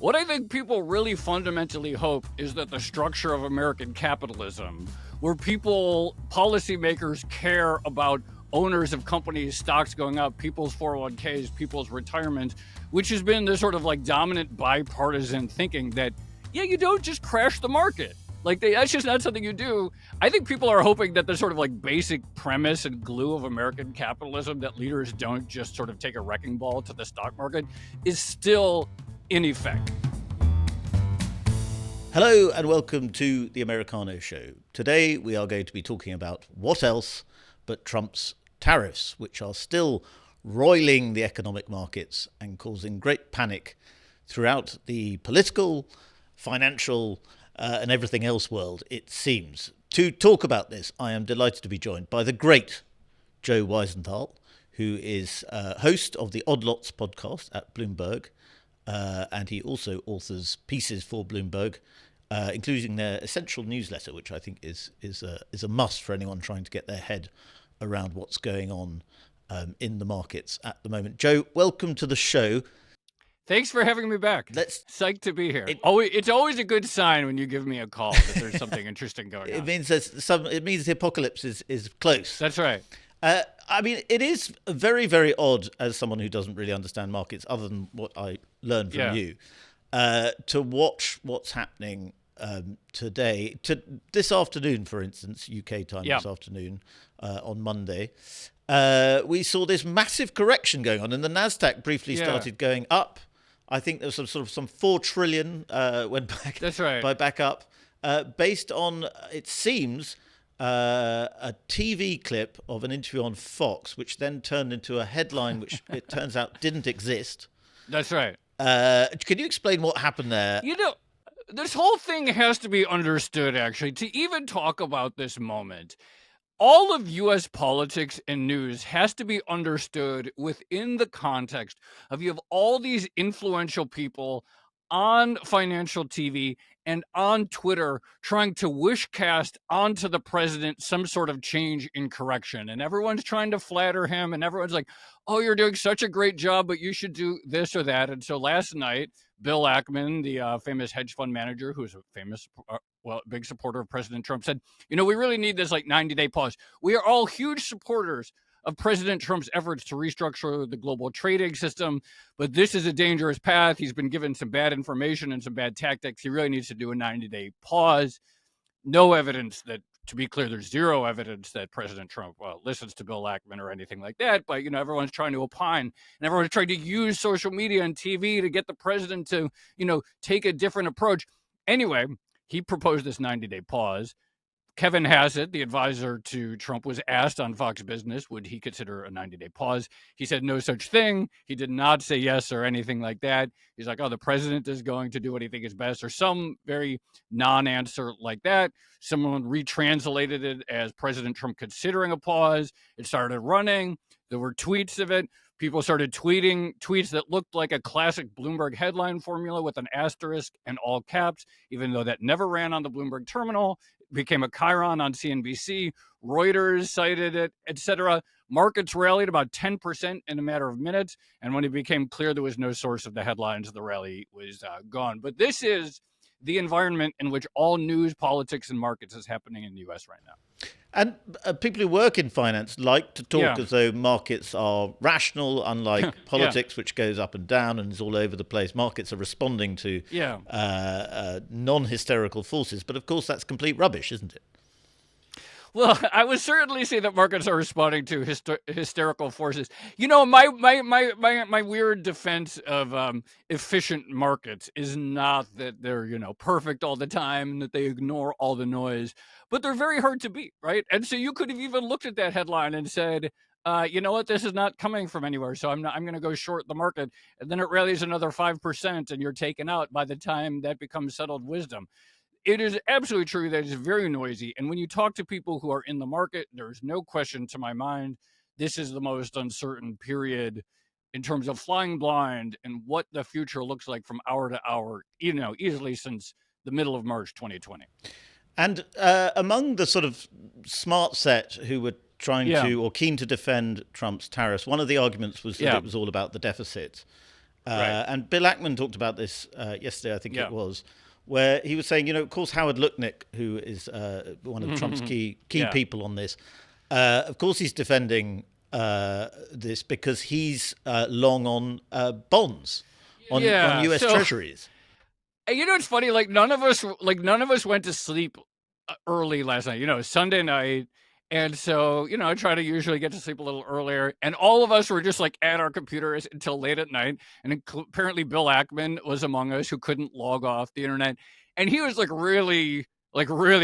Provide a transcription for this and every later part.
What I think people really fundamentally hope is that the structure of American capitalism, where policymakers care about owners of companies, stocks going up, people's 401ks, people's retirement, which has been the sort of like dominant bipartisan thinking that, you don't just crash the market. Like, that's just not something you do. I think people are hoping that the sort of like basic premise and glue of American capitalism, that leaders don't just sort of take a wrecking ball to the stock market, is still in effect. Hello and welcome to the Americano show. Today we are going to be talking about what else but Trump's tariffs, which are still roiling the economic markets and causing great panic throughout the political, financial, and everything else world, it seems. To talk about this, I am delighted to be joined by the great Joe Weisenthal, who is host of the Odd Lots podcast at Bloomberg, and he also authors pieces for Bloomberg, including their essential newsletter, which I think is a must for anyone trying to get their head around what's going on in the markets at the moment. Joe, welcome to the show. Thanks for having me back. Psyched to be here. It's always a good sign when you give me a call that there's something interesting going on. It means the apocalypse is close. That's right. I mean, it is very, very odd, as someone who doesn't really understand markets, other than what I learned from you, to watch what's happening today. This afternoon, for instance, UK time this afternoon, on Monday, we saw this massive correction going on, and the Nasdaq briefly started going up. I think there was some 4 trillion went back. That's right. Back up, based on, it seems, a TV clip of an interview on Fox, which then turned into a headline, which it turns out didn't exist. That's right. Can you explain what happened there? This whole thing has to be understood, actually, to even talk about this moment. All of U.S. politics and news has to be understood within the context of you have all these influential people on financial TV and on Twitter trying to wish cast onto the president some sort of change in correction. And everyone's trying to flatter him, and everyone's like, oh, you're doing such a great job, but you should do this or that. And so last night, Bill Ackman, the famous hedge fund manager, who's a famous, big supporter of President Trump, said, we really need this 90-day pause. We are all huge supporters of President Trump's efforts to restructure the global trading system, but this is a dangerous path. He's been given some bad information and some bad tactics. He really needs to do a 90-day pause. No evidence that, to be clear, there's zero evidence that President Trump listens to Bill Ackman or anything like that, but, everyone's trying to opine, and everyone's trying to use social media and TV to get the president to, take a different approach. Anyway, he proposed this 90-day pause. Kevin Hassett, the advisor to Trump, was asked on Fox Business, would he consider a 90-day pause? He said no such thing. He did not say yes or anything like that. He's like, the president is going to do what he thinks is best, or some very non-answer like that. Someone retranslated it as President Trump considering a pause. It started running. There were tweets of it. People started tweeting tweets that looked like a classic Bloomberg headline formula with an asterisk and all caps, even though that never ran on the Bloomberg terminal. It became a chyron on CNBC. Reuters cited it, etc. Markets rallied about 10% in a matter of minutes. And when it became clear there was no source of the headlines, the rally was gone. But this is the environment in which all news, politics, and markets is happening in the U.S. right now. And people who work in finance like to talk as though markets are rational, unlike politics, which goes up and down and is all over the place. Markets are responding to non-hysterical forces. But of course, that's complete rubbish, isn't it? Well, I would certainly say that markets are responding to hysterical forces. My weird defense of efficient markets is not that they're, perfect all the time and that they ignore all the noise, but they're very hard to beat, right? And so you could have even looked at that headline and said, you know what, this is not coming from anywhere, so I'm going to go short the market, and then it rallies another 5% and you're taken out by the time that becomes settled wisdom. It is absolutely true that it's very noisy. And when you talk to people who are in the market, there's no question to my mind, this is the most uncertain period in terms of flying blind and what the future looks like from hour to hour, easily since the middle of March 2020. And among the sort of smart set who were trying to or keen to defend Trump's tariffs, one of the arguments was that it was all about the deficit. Right. And Bill Ackman talked about this yesterday, I think Yeah. it was, where he was saying, of course, Howard Lutnick, who is one of Trump's key Yeah. people on this, of course, he's defending this because he's long on bonds, on Yeah. U.S. So, Treasuries. it's funny. None of us went to sleep early last night. Sunday night. And so, I try to usually get to sleep a little earlier. And all of us were just like at our computers until late at night. And apparently Bill Ackman was among us who couldn't log off the internet. And he was really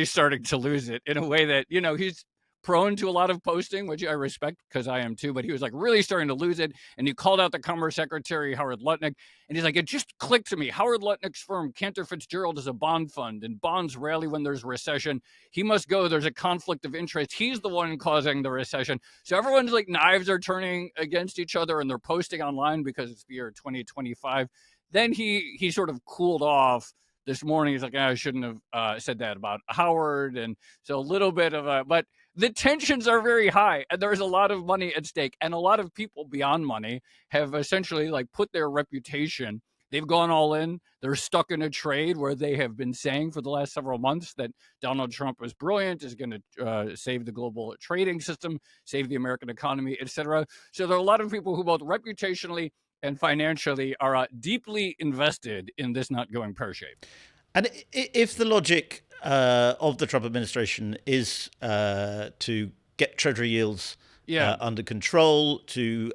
starting to lose it in a way that, he's prone to a lot of posting, which I respect because I am too. But he was like really starting to lose it. And he called out the Commerce Secretary, Howard Lutnick. And he's like, it just clicked to me. Howard Lutnick's firm, Cantor Fitzgerald, is a bond fund, and bonds rally when there's recession. He must go. There's a conflict of interest. He's the one causing the recession. So everyone's like knives are turning against each other, and they're posting online because it's the year 2025. Then he sort of cooled off this morning. He's like, I shouldn't have said that about Howard. And so a little bit of but the tensions are very high, and there's a lot of money at stake, and a lot of people beyond money have essentially like put their reputation. They've gone all in. They're stuck in a trade where they have been saying for the last several months that Donald Trump is brilliant, is going to save the global trading system, save the American economy, etc. So there are a lot of people who both reputationally and financially are deeply invested in this not going pear-shaped. And if the logic of the Trump administration is to get Treasury yields under control, to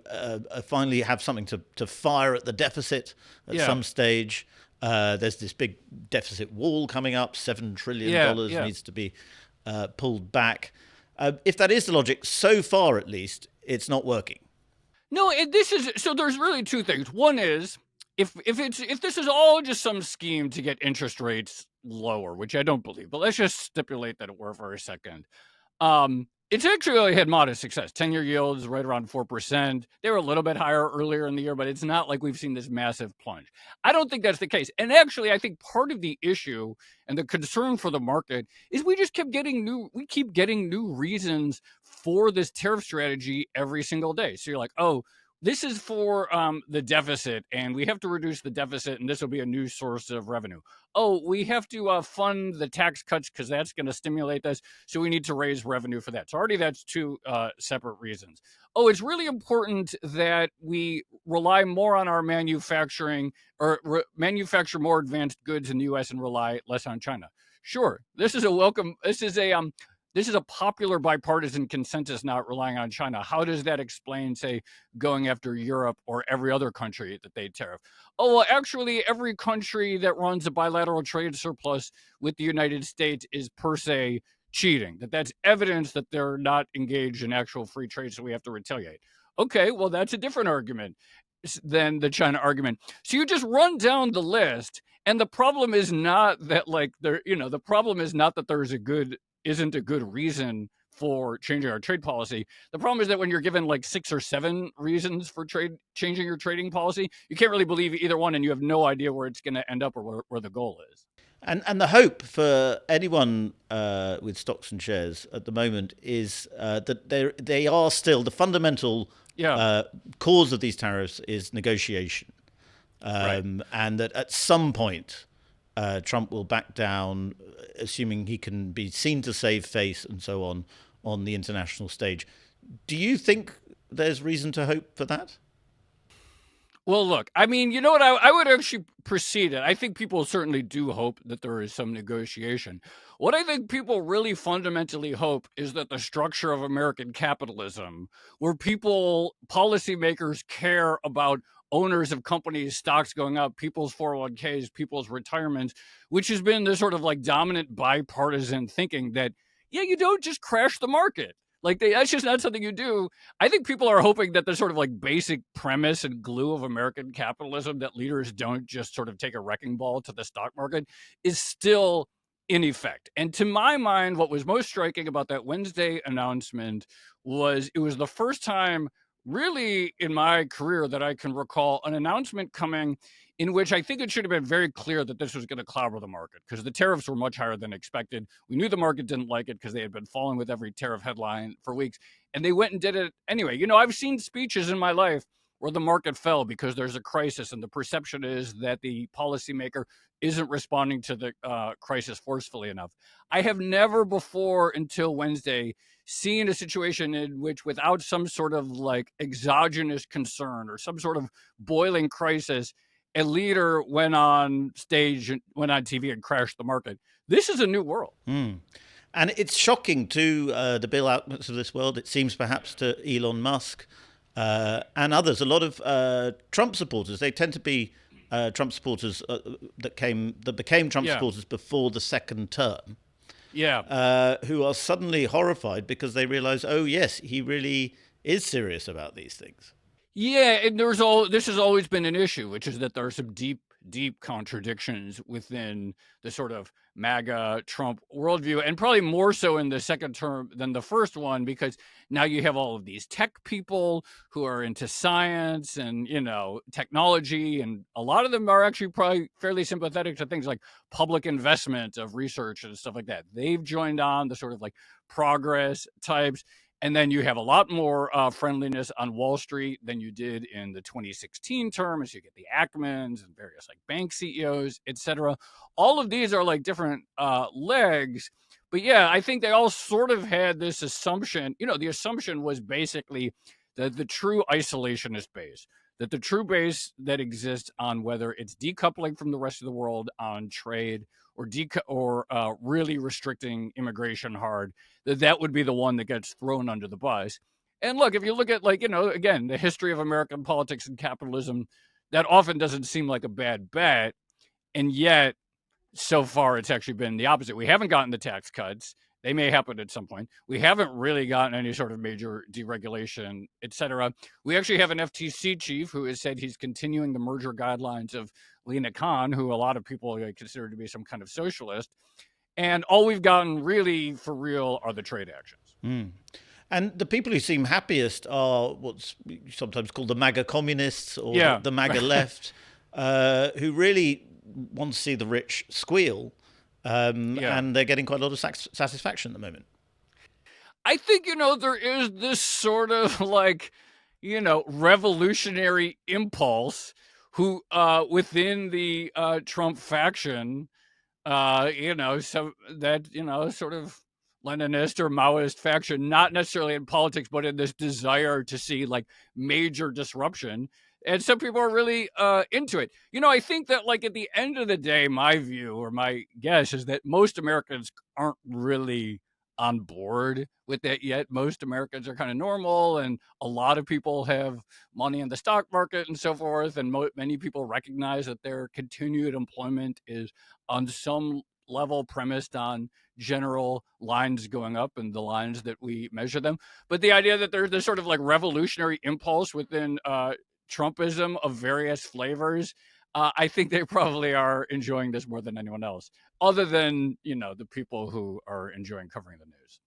finally have something to fire at the deficit at some stage. There's this big deficit wall coming up, $7 trillion needs to be pulled back. If that is the logic, so far at least, it's not working. No, so there's really two things. One is if this is all just some scheme to get interest rates lower, which I don't believe, but let's just stipulate that it were for a second. It's actually had modest success. 10-year yields right around 4%. They were a little bit higher earlier in the year, but it's not like we've seen this massive plunge. I don't think that's the case. And actually, I think part of the issue and the concern for the market is we keep getting new reasons for this tariff strategy every single day. So you're like, oh, this is for the deficit, and we have to reduce the deficit, and this will be a new source of revenue. Oh, we have to fund the tax cuts because that's going to stimulate this, so we need to raise revenue for that. So already that's two separate reasons. Oh, it's really important that we rely more on our manufacturing or manufacture more advanced goods in the U.S. and rely less on China. Sure, this is a popular bipartisan consensus not relying on China. How does that explain, say, going after Europe or every other country that they tariff? Oh, well, actually, every country that runs a bilateral trade surplus with the United States is per se cheating. That's evidence that they're not engaged in actual free trade, so we have to retaliate. Okay, well, that's a different argument than the China argument. So you just run down the list, and the problem is not that the problem is not that isn't a good reason for changing our trade policy. The problem is that when you're given like 6 or 7 reasons for changing your trading policy, you can't really believe either one, and you have no idea where it's going to end up or where the goal is. And the hope for anyone with stocks and shares at the moment is that they are still the fundamental cause of these tariffs is negotiation, and that at some point Trump will back down, assuming he can be seen to save face and so on the international stage. Do you think there's reason to hope for that? Well, look, I mean, you know what? I would actually precede it. I think people certainly do hope that there is some negotiation. What I think people really fundamentally hope is that the structure of American capitalism, where policymakers care about owners of companies, stocks going up, people's 401ks, people's retirements, which has been the sort of like dominant bipartisan thinking that, you don't just crash the market. Like that's just not something you do. I think people are hoping that the sort of like basic premise and glue of American capitalism, that leaders don't just sort of take a wrecking ball to the stock market, is still in effect. And to my mind, what was most striking about that Wednesday announcement was it was the first time really in my career that I can recall an announcement coming in which I think it should have been very clear that this was going to clobber the market because the tariffs were much higher than expected. We knew the market didn't like it because they had been falling with every tariff headline for weeks, and they went and did it anyway. I've seen speeches in my life or the market fell because there's a crisis and the perception is that the policymaker isn't responding to the crisis forcefully enough. I have never before until Wednesday seen a situation in which, without some sort of like exogenous concern or some sort of boiling crisis, a leader went on stage and went on TV and crashed the market. This is a new world. And it's shocking to the Bill Ackmans of this world. It seems perhaps to Elon Musk and others. A lot of Trump supporters, they tend to be Trump supporters that became Trump supporters before the second term. Who are suddenly horrified because they realize, oh yes, he really is serious about these things. Yeah, and this has always been an issue, which is that there are some deep contradictions within the sort of MAGA Trump worldview, and probably more so in the second term than the first one, because now you have all of these tech people who are into science and, technology, and a lot of them are actually probably fairly sympathetic to things like public investment of research and stuff like that. They've joined on the sort of like progress types. And then you have a lot more friendliness on Wall Street than you did in the 2016 term, as you get the Ackmans and various like bank CEOs, et cetera. All of these are like different legs. But yeah, I think they all sort of had this assumption. The assumption was basically that the true isolationist base, that the true base that exists on whether it's decoupling from the rest of the world on trade or really restricting immigration hard, that would be the one that gets thrown under the bus. And look, if you look at again, the history of American politics and capitalism, that often doesn't seem like a bad bet. And yet, so far, it's actually been the opposite. We haven't gotten the tax cuts. They may happen at some point. We haven't really gotten any sort of major deregulation, et cetera. We actually have an FTC chief who has said he's continuing the merger guidelines of Lena Khan, who a lot of people consider to be some kind of socialist. And all we've gotten really for real are the trade actions. And the people who seem happiest are what's sometimes called the MAGA communists or the MAGA left, who really want to see the rich squeal. And they're getting quite a lot of satisfaction at the moment. I think, there is this sort of like, revolutionary impulse who within the Trump faction, so that, sort of Leninist or Maoist faction, not necessarily in politics, but in this desire to see like major disruption. And some people are really into it. I think that like at the end of the day, my view or my guess is that most Americans aren't really on board with that yet. Most Americans are kind of normal, and a lot of people have money in the stock market and so forth. And many people recognize that their continued employment is on some level premised on general lines going up and the lines that we measure them. But the idea that there's this sort of like revolutionary impulse within Trumpism of various flavors, I think they probably are enjoying this more than anyone else, other than, the people who are enjoying covering the news.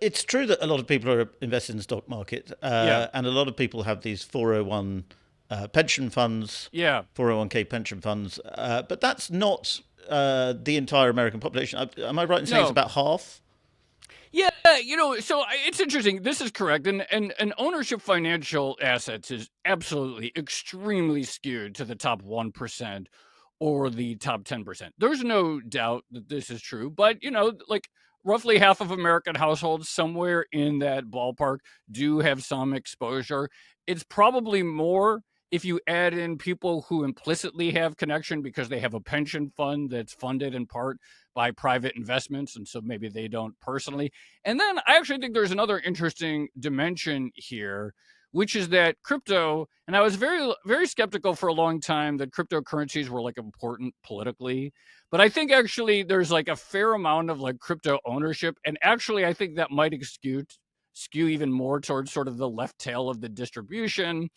It's true that a lot of people are invested in the stock market, and a lot of people have these 401 pension funds, 401k pension funds, but that's not the entire American population. Am I right in saying it's about half? Yeah, so it's interesting. This is correct. And ownership financial assets is absolutely extremely skewed to the top 1% or the top 10%. There's no doubt that this is true. But, like roughly half of American households somewhere in that ballpark do have some exposure. It's probably more if you add in people who implicitly have connection because they have a pension fund that's funded in part by private investments, and so maybe they don't personally. And then I actually think there's another interesting dimension here, which is that crypto, and I was very, very skeptical for a long time that cryptocurrencies were like important politically, but I think actually there's like a fair amount of like crypto ownership, and actually I think that might skew even more towards sort of the left tail of the distribution.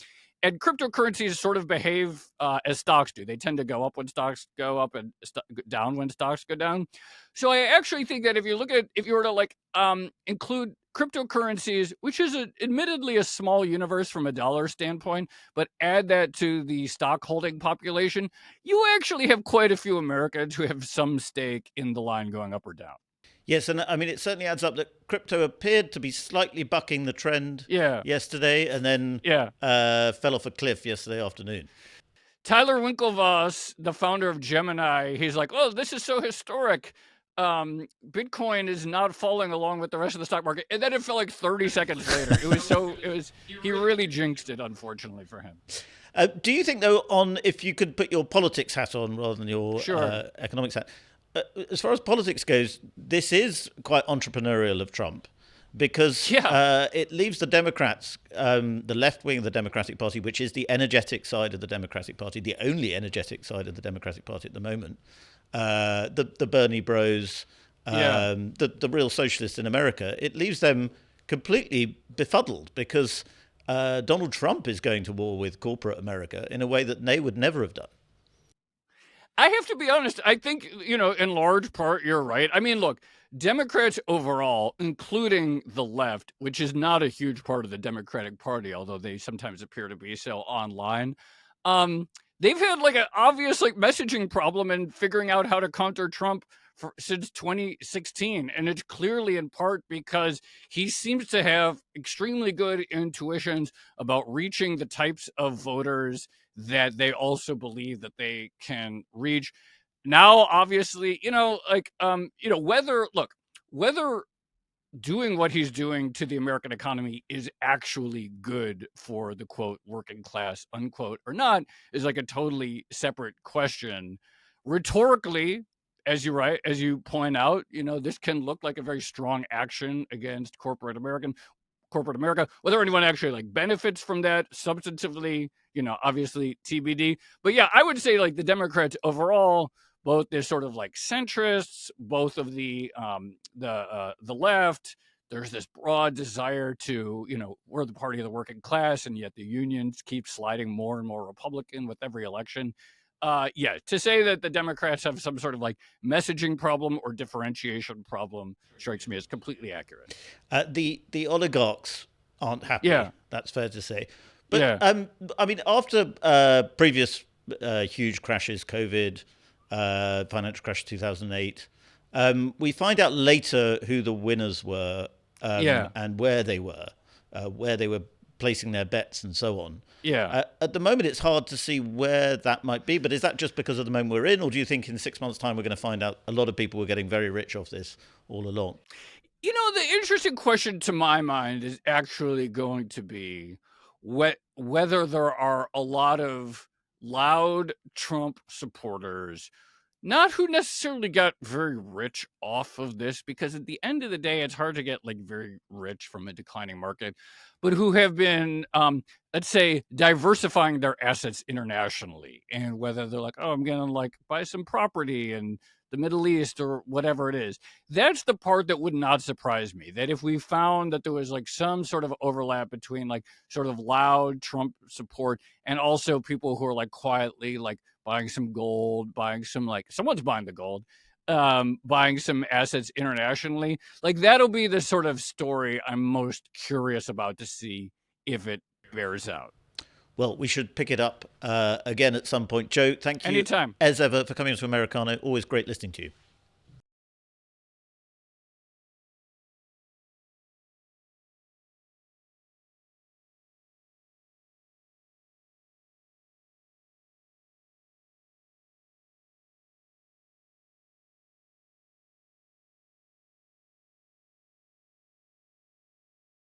And cryptocurrencies sort of behave as stocks do. They tend to go up when stocks go up and down when stocks go down. So I actually think that if you were to like include cryptocurrencies, which is admittedly a small universe from a dollar standpoint, but add that to the stock holding population, you actually have quite a few Americans who have some stake in the line going up or down. Yes, and I mean, it certainly adds up that crypto appeared to be slightly bucking the trend Yeah, yesterday and then yeah. fell off a cliff yesterday afternoon. Tyler Winklevoss, the founder of Gemini, he's like, "Oh, this is so historic. Bitcoin is not falling along with the rest of the stock market." And then it fell like 30 seconds later. He really jinxed it, unfortunately for him. Do you think, though, if you could put your politics hat on rather than your Sure. economics hat, as far as politics goes, this is quite entrepreneurial of Trump because Yeah. it leaves the Democrats, the left wing of the Democratic Party, which is the energetic side of the Democratic Party, the only energetic side of the Democratic Party at the moment, the Bernie Bros, Yeah. the real socialists in America, it leaves them completely befuddled because Donald Trump is going to war with corporate America in a way that they would never have done. I have to be honest. I think, in large part, you're right. I mean, look, Democrats overall, including the left, which is not a huge part of the Democratic Party, although they sometimes appear to be so online, um, they've had like an obvious like messaging problem in figuring out how to counter Trump since 2016. And it's clearly in part because he seems to have extremely good intuitions about reaching the types of voters that they also believe that they can reach. Now, obviously, whether doing what he's doing to the American economy is actually good for the quote working class unquote or not is like a totally separate question. Rhetorically, as you point out, this can look like a very strong action against corporate America. Whether anyone actually like benefits from that substantively, obviously TBD. But yeah, I would say like the Democrats overall, both the sort of like centrists, both of the left. There's this broad desire to, we're the party of the working class, and yet the unions keep sliding more and more Republican with every election. Yeah, to say that the Democrats have some sort of like messaging problem or differentiation problem strikes me as completely accurate. The oligarchs aren't happy. Yeah, That's fair to say. But yeah, I mean, after previous huge crashes, COVID, financial crash 2008, we find out later who the winners were yeah, and where they were placing their bets and so on. yeah. At the moment, it's hard to see where that might be. But is that just because of the moment we're in, or do you think in 6 months' time we're going to find out a lot of people were getting very rich off this all along? The interesting question to my mind is actually going to be whether there are a lot of loud Trump supporters, not who necessarily got very rich off of this, because at the end of the day, it's hard to get like very rich from a declining market, but who have been, let's say, diversifying their assets internationally, and whether they're like, oh, I'm gonna like buy some property in the Middle East or whatever it is. That's the part that would not surprise me. That if we found that there was like some sort of overlap between like sort of loud Trump support and also people who are like quietly like buying some gold, buying some like someone's buying the gold, buying some assets internationally, like that'll be the sort of story I'm most curious about to see if it bears out. Well, we should pick it up again at some point. Joe, thank you Anytime. as ever for coming to Americano. Always great listening to you.